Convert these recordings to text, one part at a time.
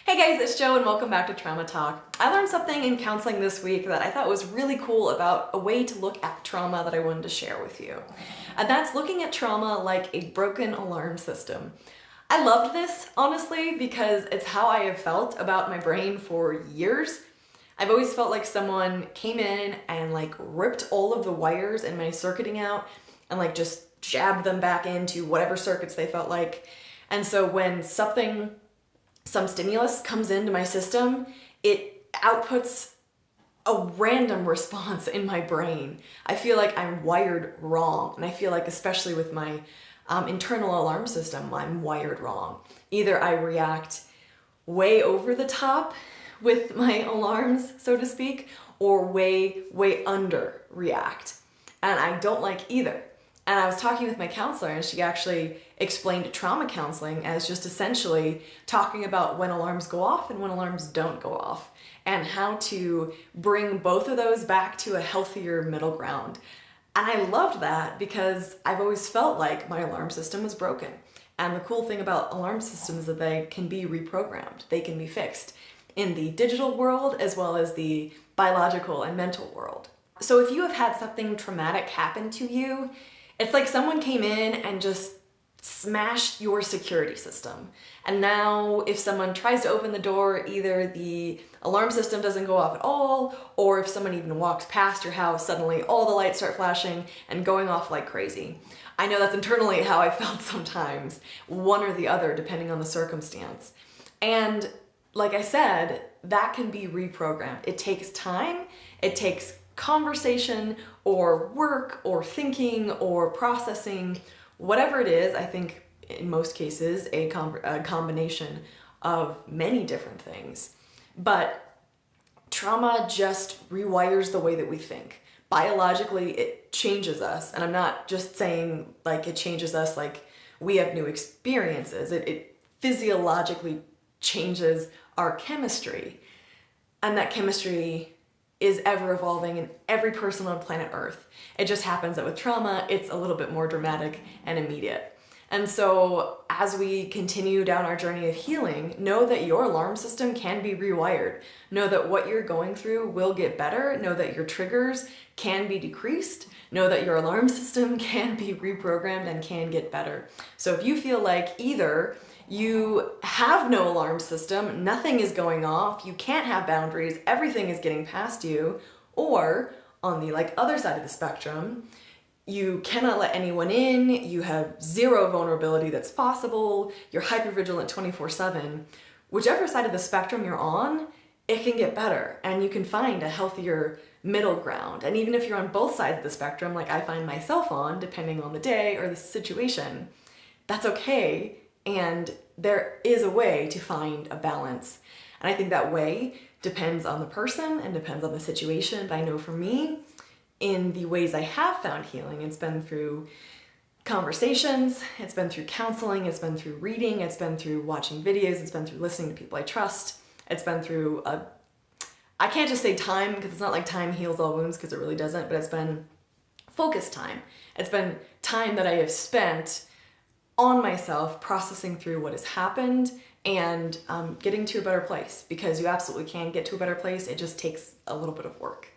Hey guys, it's Jo and welcome back to Trauma Talk. I learned something in counseling this week that I thought was really cool about a way to look at trauma that I wanted to share with you. And that's looking at trauma like a broken alarm system. I loved this, honestly, because it's how I have felt about my brain for years. I've always felt like someone came in and ripped all of the wires in my circuiting out and just jabbed them back into whatever circuits they felt like. And so when some stimulus comes into my system, it outputs a random response in my brain. I feel like I'm wired wrong, and I feel like especially with my internal alarm system, I'm wired wrong. Either I react way over the top with my alarms, so to speak, or way under react. And I don't like either. And I was talking with my counselor and she actually explained trauma counseling as just essentially talking about when alarms go off and when alarms don't go off and how to bring both of those back to a healthier middle ground. And I loved that because I've always felt like my alarm system was broken. And the cool thing about alarm systems is that they can be reprogrammed, they can be fixed in the digital world as well as the biological and mental world. So if you have had something traumatic happen to you, it's like someone came in and just smashed your security system. And now if someone tries to open the door, either the alarm system doesn't go off at all, or if someone even walks past your house, suddenly all the lights start flashing and going off like crazy. I know that's internally how I felt sometimes, one or the other, depending on the circumstance. And like I said, that can be reprogrammed. It takes time, it takes conversation or work or thinking or processing, whatever it is. I think in most cases a combination of many different things. But trauma just rewires the way that we think. Biologically, it changes us. And I'm not just saying it changes us like we have new experiences. It physiologically changes our chemistry. And that chemistry is ever evolving in every person on planet Earth. It just happens that with trauma, it's a little bit more dramatic and immediate. And so as we continue down our journey of healing, know that your alarm system can be rewired. Know that what you're going through will get better. Know that your triggers can be decreased. Know that your alarm system can be reprogrammed and can get better. So if you feel like either you have no alarm system, nothing is going off, you can't have boundaries, everything is getting past you, or on the other side of the spectrum, you cannot let anyone in, you have zero vulnerability that's possible, you're hypervigilant 24/7, whichever side of the spectrum you're on, it can get better and you can find a healthier middle ground. And even if you're on both sides of the spectrum, like I find myself on, depending on the day or the situation, that's okay. And there is a way to find a balance. And I think that way depends on the person and depends on the situation. But I know for me, in the ways I have found healing, it's been through conversations, it's been through counseling, it's been through reading, it's been through watching videos, it's been through listening to people I trust, it's been through I can't just say time because it's not like time heals all wounds because it really doesn't, but it's been focused time. It's been time that I have spent on myself, processing through what has happened and getting to a better place, because you absolutely can get to a better place. It just takes a little bit of work.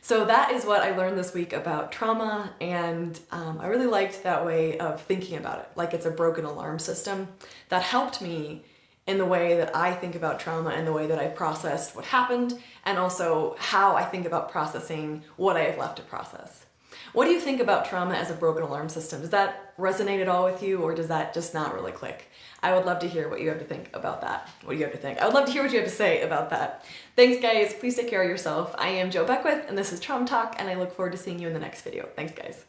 So that is what I learned this week about trauma, and I really liked that way of thinking about it, like it's a broken alarm system. That helped me in the way that I think about trauma and the way that I processed what happened, and also how I think about processing what I have left to process. What do you think about trauma as a broken alarm system? Does that resonate at all with you, or does that just not really click? I would love to hear what you have to think about that. What do you have to think? I would love to hear what you have to say about that. Thanks guys, please take care of yourself. I am Jo Beckwith and this is Trauma Talk, and I look forward to seeing you in the next video. Thanks guys.